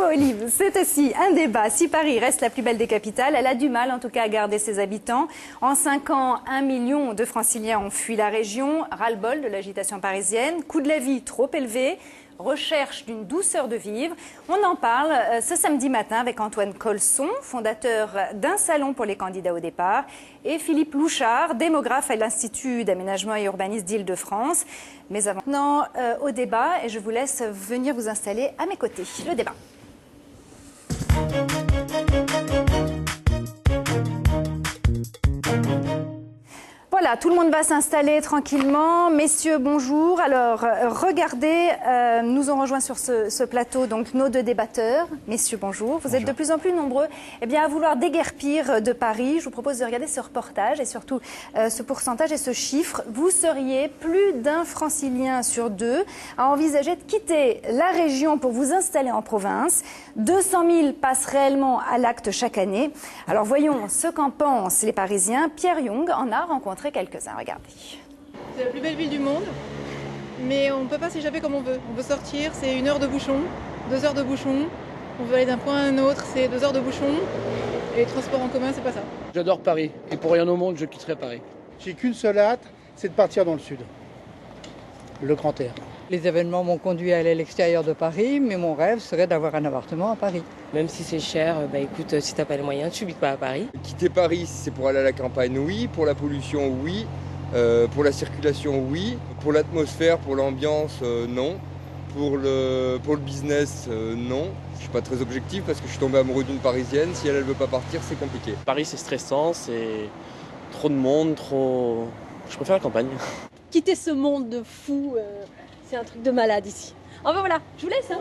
Olive, c'est aussi un débat. Si Paris reste la plus belle des capitales, elle a du mal en tout cas à garder ses habitants. En 5 ans, 1 million de Franciliens ont fui la région. Ras-le-bol de l'agitation parisienne, coût de la vie trop élevé, recherche d'une douceur de vivre. On en parle ce samedi matin avec Antoine Colson, fondateur d'un salon pour les candidats au départ, et Philippe Louchard, démographe à l'Institut d'aménagement et urbanisme d'Île-de-France. Mais avant, maintenant au débat, et je vous laisse venir vous installer à mes côtés. Le débat. Voilà, tout le monde va s'installer tranquillement. Messieurs, bonjour. Alors, regardez, nous ont rejoint sur ce plateau donc nos deux débatteurs. Messieurs, bonjour. Vous êtes de plus en plus nombreux à vouloir déguerpir de Paris. Je vous propose de regarder ce reportage et surtout ce pourcentage et ce chiffre. Vous seriez plus d'un Francilien sur 2 à envisager de quitter la région pour vous installer en province. 200 000 passent réellement à l'acte chaque année. Alors, voyons ce qu'en pensent les Parisiens. Pierre Young en a rencontré quelques-uns, regardez. C'est la plus belle ville du monde, mais on ne peut pas s'échapper comme on veut. On veut sortir, c'est 1 heure de bouchon, 2 heures de bouchon. On veut aller d'un point à un autre, c'est 2 heures de bouchon. Et les transports en commun, c'est pas ça. J'adore Paris, et pour rien au monde, je quitterai Paris. J'ai qu'une seule hâte, c'est de partir dans le sud, le grand air. Les événements m'ont conduit à aller à l'extérieur de Paris, mais mon rêve serait d'avoir un appartement à Paris. Même si c'est cher, écoute, si t'as pas les moyens, tu habites pas à Paris. Quitter Paris, c'est pour aller à la campagne, oui. Pour la pollution, oui. Pour la circulation, oui. Pour l'atmosphère, pour l'ambiance, non. Pour le business, non. Je suis pas très objectif parce que je suis tombé amoureux d'une Parisienne. Si elle veut pas partir, c'est compliqué. Paris, c'est stressant, c'est trop de monde, trop... Je préfère la campagne. Quitter ce monde de fou, c'est un truc de malade ici. Enfin voilà, je vous laisse.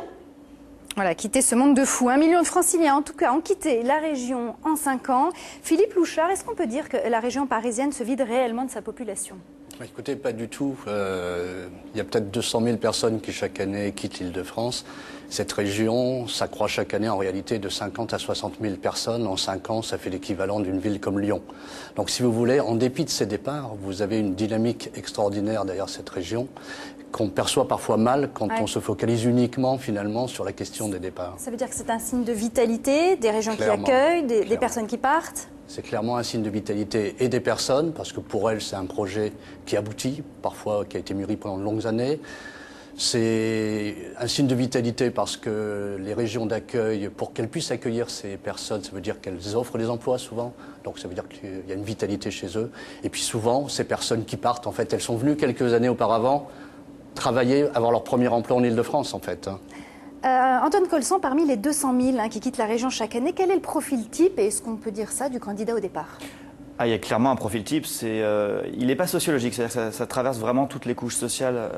Voilà, quitter ce monde de fou. 1 million de Franciliens, en tout cas, ont quitté la région en 5 ans. Philippe Louchard, est-ce qu'on peut dire que la région parisienne se vide réellement de sa population ? Écoutez, pas du tout. Il y a peut-être 200 000 personnes qui chaque année quittent l'Île-de-France. Cette région s'accroît chaque année en réalité de 50 à 60 000 personnes. En 5 ans, ça fait l'équivalent d'une ville comme Lyon. Donc si vous voulez, en dépit de ces départs, vous avez une dynamique extraordinaire derrière cette région qu'on perçoit parfois mal quand on se focalise uniquement finalement sur la question des départs. Ça veut dire que c'est un signe de vitalité, des régions qui accueillent, des personnes qui partent ? C'est clairement un signe de vitalité et des personnes, parce que pour elles, c'est un projet qui aboutit, parfois qui a été mûri pendant de longues années. C'est un signe de vitalité parce que les régions d'accueil, pour qu'elles puissent accueillir ces personnes, ça veut dire qu'elles offrent des emplois souvent. Donc ça veut dire qu'il y a une vitalité chez eux. Et puis souvent, ces personnes qui partent, en fait, elles sont venues quelques années auparavant travailler, avoir leur premier emploi en Île-de-France, en fait. Antoine Colson, parmi les 200 000 qui quittent la région chaque année, quel est le profil type, et est-ce qu'on peut dire ça, du candidat au départ ? Il y a clairement un profil type, il n'est pas sociologique, c'est-à-dire que ça traverse vraiment toutes les couches sociales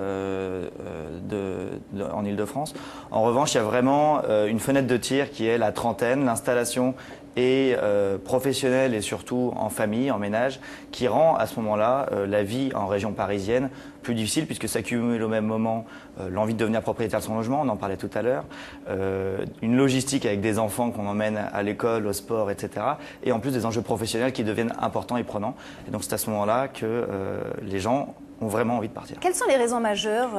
en Île-de-France. En revanche, il y a vraiment une fenêtre de tir qui est la trentaine, l'installation et professionnelle et surtout en famille, en ménage, qui rend à ce moment-là la vie en région parisienne plus difficile puisque s'accumule au même moment l'envie de devenir propriétaire de son logement, on en parlait tout à l'heure, une logistique avec des enfants qu'on emmène à l'école, au sport, etc. Et en plus des enjeux professionnels qui deviennent importants et prenants. Et donc c'est à ce moment-là que les gens ont vraiment envie de partir. Quelles sont les raisons majeures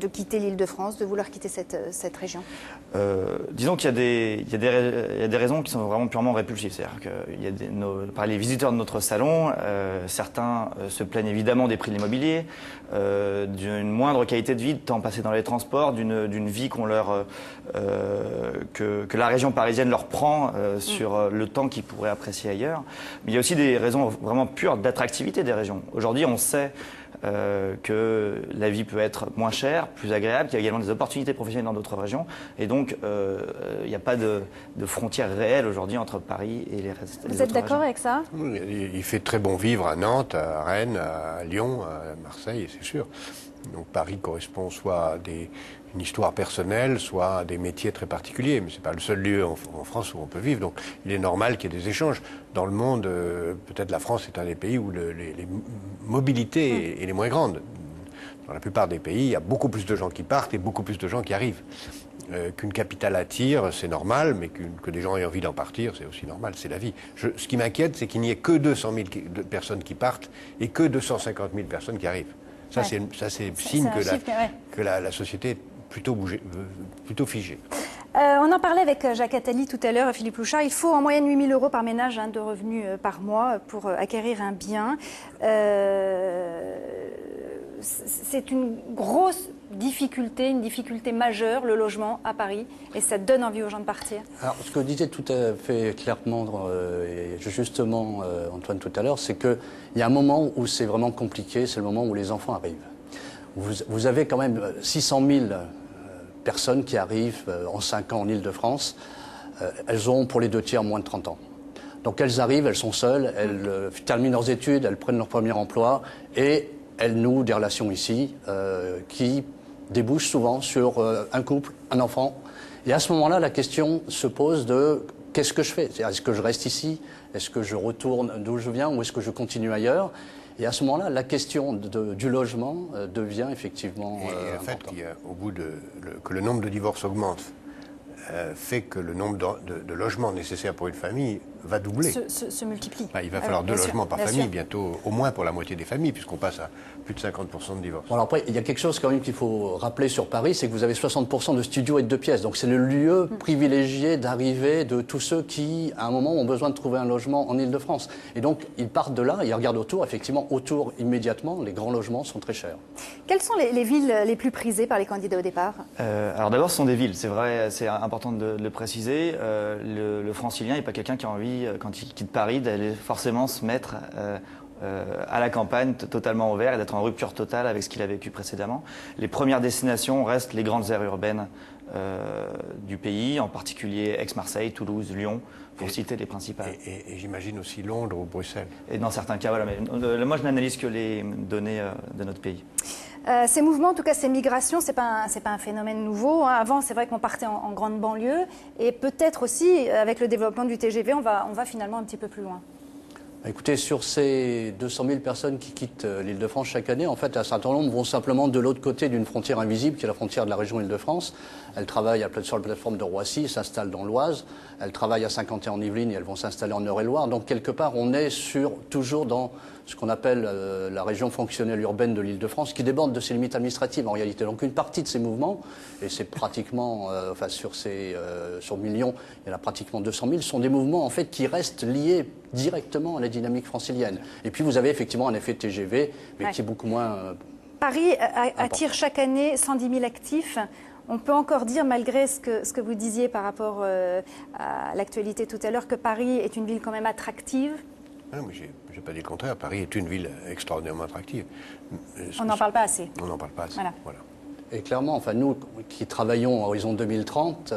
de quitter l'Île-de-France, de vouloir quitter cette région ? Disons qu'il y a des raisons qui sont vraiment purement répulsives. C'est-à-dire que par les visiteurs de notre salon, certains se plaignent évidemment des prix de l'immobilier, d'une moindre qualité de vie, de temps passé dans les transports, d'une vie que la région parisienne leur prend sur le temps qu'ils pourraient apprécier ailleurs. Mais il y a aussi des raisons vraiment pures d'attractivité des régions. Aujourd'hui, on sait que la vie peut être moins chère, plus agréable, qu'il y a également des opportunités professionnelles dans d'autres régions. Et donc, il n'y a pas de frontière réelle aujourd'hui entre Paris et les restes. Vous êtes d'accord avec ça ? Il fait très bon vivre à Nantes, à Rennes, à Lyon, à Marseille, c'est sûr. Donc Paris correspond soit à une histoire personnelle, soit à des métiers très particuliers. Mais ce n'est pas le seul lieu en France où on peut vivre. Donc il est normal qu'il y ait des échanges. Dans le monde, peut-être la France est un des pays où les mobilités est les moins grandes. Dans la plupart des pays, il y a beaucoup plus de gens qui partent et beaucoup plus de gens qui arrivent. Qu'une capitale attire, c'est normal, mais que des gens aient envie d'en partir, c'est aussi normal, c'est la vie. Ce qui m'inquiète, c'est qu'il n'y ait que 200 000 personnes qui partent et que 250 000 personnes qui arrivent. Ça, c'est signe que la société est plutôt figée. On en parlait avec Jacques Attali tout à l'heure et Philippe Louchard. Il faut en moyenne 8 000 € par ménage de revenus par mois pour acquérir un bien. C'est une grosse difficulté, une difficulté majeure, le logement à Paris, et ça donne envie aux gens de partir. Alors, ce que disait tout à fait clairement et justement Antoine tout à l'heure, c'est qu'il y a un moment où c'est vraiment compliqué, c'est le moment où les enfants arrivent. Vous avez quand même 600 000 personnes qui arrivent en 5 ans en Île-de-France. Elles ont pour les 2 tiers moins de 30 ans. Donc elles arrivent, elles sont seules, elles terminent leurs études, elles prennent leur premier emploi et elles nouent des relations ici qui débouchent souvent sur un couple, un enfant. Et à ce moment-là, la question se pose de qu'est-ce que je fais ? Est-ce que je reste ici ? Est-ce que je retourne d'où je viens ou est-ce que je continue ailleurs ? Et à ce moment-là, la question du logement devient effectivement et le fait que le nombre de divorces augmente fait que le nombre de logements nécessaires pour une famille va doubler. Se multiplie. Il va falloir 2 logements par famille, bientôt, au moins pour la moitié des familles, puisqu'on passe à plus de 50% de divorces. Bon, alors après, il y a quelque chose quand même qu'il faut rappeler sur Paris, c'est que vous avez 60% de studios et de 2 pièces. Donc c'est le lieu privilégié d'arrivée de tous ceux qui, à un moment, ont besoin de trouver un logement en Île-de-France. Et donc, ils partent de là, ils regardent autour. Effectivement, autour, immédiatement, les grands logements sont très chers. Quelles sont les villes les plus prisées par les candidats au départ ? Alors d'abord, ce sont des villes. C'est vrai, c'est important de le préciser. Le francilien n'est pas quelqu'un qui a envie, quand il quitte Paris, d'aller forcément se mettre à la campagne, totalement ouvert, et d'être en rupture totale avec ce qu'il a vécu précédemment. Les premières destinations restent les grandes aires urbaines du pays, en particulier Aix-Marseille, Toulouse, Lyon, pour citer les principales. Et j'imagine aussi Londres ou Bruxelles. Et dans certains cas, voilà. Mais moi, je n'analyse que les données de notre pays. Ces mouvements, en tout cas ces migrations, c'est pas un phénomène nouveau. Avant, c'est vrai qu'on partait en grande banlieue, et peut-être aussi, avec le développement du TGV, on va finalement un petit peu plus loin. Écoutez, sur ces 200 000 personnes qui quittent l'Île-de-France chaque année, en fait, un certain nombre vont simplement de l'autre côté d'une frontière invisible, qui est la frontière de la région Île-de-France. Elles travaillent sur la plateforme de Roissy, s'installent dans l'Oise. Elles travaillent à Saint-Quentin en Yvelines et elles vont s'installer en Eure-et-Loire. Donc, quelque part, on est toujours dans ce qu'on appelle la région fonctionnelle urbaine de l'Île-de-France, qui déborde de ses limites administratives en réalité. Donc, une partie de ces mouvements, et c'est pratiquement, sur millions, il y en a pratiquement 200 000, sont des mouvements, en fait, qui restent liés directement à la dynamique francilienne. Et puis vous avez effectivement un effet TGV, mais qui est beaucoup moins Paris attire chaque année 110 000 actifs. On peut encore dire, malgré ce que vous disiez par rapport à l'actualité tout à l'heure, que Paris est une ville quand même attractive. Non, mais je n'ai pas dit le contraire. Paris est une ville extraordinairement attractive. On n'en parle pas assez. On n'en parle pas assez. Voilà. Et clairement, enfin, nous qui travaillons à Horizon 2030,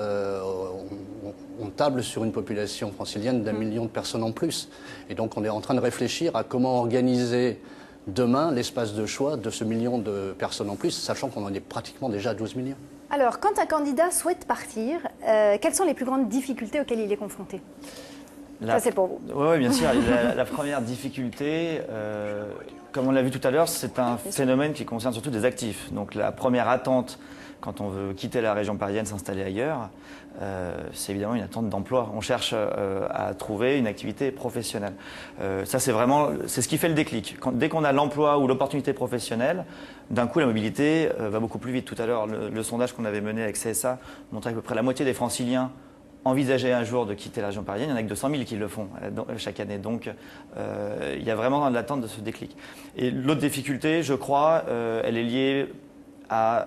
on table sur une population francilienne d'1 million de personnes en plus. Et donc on est en train de réfléchir à comment organiser demain l'espace de choix de ce million de personnes en plus, sachant qu'on en est pratiquement déjà à 12 millions. Alors, quand un candidat souhaite partir, quelles sont les plus grandes difficultés auxquelles il est confronté ? Ça, c'est pour vous. Oui, bien sûr. La première difficulté, comme on l'a vu tout à l'heure, c'est un phénomène qui concerne surtout des actifs. Donc la première attente, quand on veut quitter la région parisienne, s'installer ailleurs, c'est évidemment une attente d'emploi. On cherche à trouver une activité professionnelle. Ça, c'est ce qui fait le déclic. Dès qu'on a l'emploi ou l'opportunité professionnelle, d'un coup, la mobilité va beaucoup plus vite. Tout à l'heure, le sondage qu'on avait mené avec CSA montrait qu'à peu près la moitié des franciliens envisager un jour de quitter la région parisienne, il n'y en a que 200 000 qui le font chaque année. Donc, il y a vraiment l'attente de ce déclic. Et l'autre difficulté, je crois, elle est liée à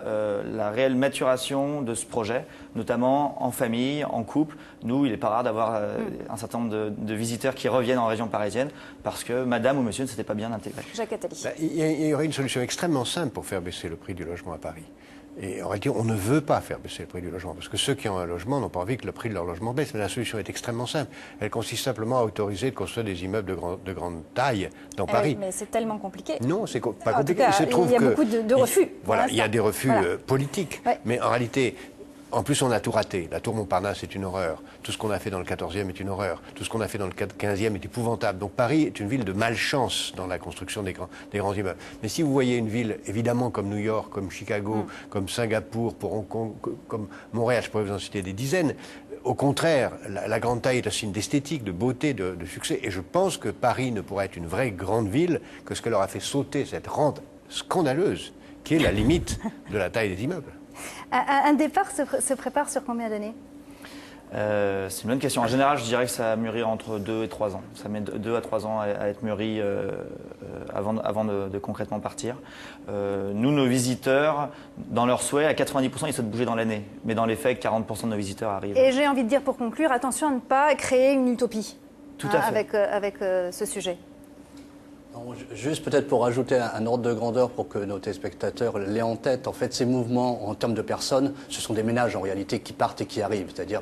la réelle maturation de ce projet, notamment en famille, en couple. Nous, il n'est pas rare d'avoir un certain nombre de visiteurs qui reviennent en région parisienne parce que madame ou monsieur ne s'était pas bien intégré. Jacques Attali. Il y aurait une solution extrêmement simple pour faire baisser le prix du logement à Paris. Et en réalité, on ne veut pas faire baisser le prix du logement, parce que ceux qui ont un logement n'ont pas envie que le prix de leur logement baisse. Mais la solution est extrêmement simple. Elle consiste simplement à autoriser de construire des immeubles de grande taille dans Paris. Mais c'est tellement compliqué. Non, c'est pas compliqué. En tout cas, il y a beaucoup de refus. Voilà, il y a des refus politiques. Ouais. Mais en réalité, En plus, on a tout raté. La tour Montparnasse est une horreur. Tout ce qu'on a fait dans le 14e est une horreur. Tout ce qu'on a fait dans le 15e est épouvantable. Donc Paris est une ville de malchance dans la construction des grands immeubles. Mais si vous voyez une ville, évidemment, comme New York, comme Chicago, comme Singapour, pour Hong Kong, comme Montréal, je pourrais vous en citer des dizaines, au contraire, la grande taille est un signe d'esthétique, de beauté, de succès. Et je pense que Paris ne pourrait être une vraie grande ville que ce que leur a fait sauter cette rente scandaleuse, qui est la limite de la taille des immeubles. Un départ se prépare sur combien d'années? C'est une bonne question. En général, je dirais que ça mûrit entre 2 et 3 ans. Ça met 2 à 3 ans à être mûri avant de concrètement partir. Nous, nos visiteurs, dans leur souhait, à 90%, ils souhaitent bouger dans l'année. Mais dans les faits, 40% de nos visiteurs arrivent. Et j'ai envie de dire pour conclure, attention à ne pas créer une utopie Tout à fait. avec ce sujet. Non, juste peut-être pour ajouter un ordre de grandeur pour que nos téléspectateurs l'aient en tête, en fait, ces mouvements en termes de personnes, ce sont des ménages en réalité qui partent et qui arrivent. C'est-à-dire,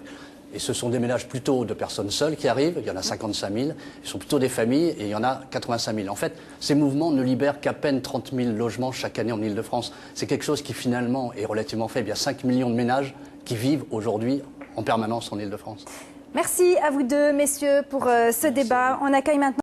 et ce sont des ménages plutôt de personnes seules qui arrivent, il y en a 55 000, ce sont plutôt des familles et il y en a 85 000. En fait, ces mouvements ne libèrent qu'à peine 30 000 logements chaque année en Ile-de-France. C'est quelque chose qui finalement est relativement faible. Il y a 5 millions de ménages qui vivent aujourd'hui en permanence en Ile-de-France. Merci à vous deux, messieurs, pour ce débat. On accueille maintenant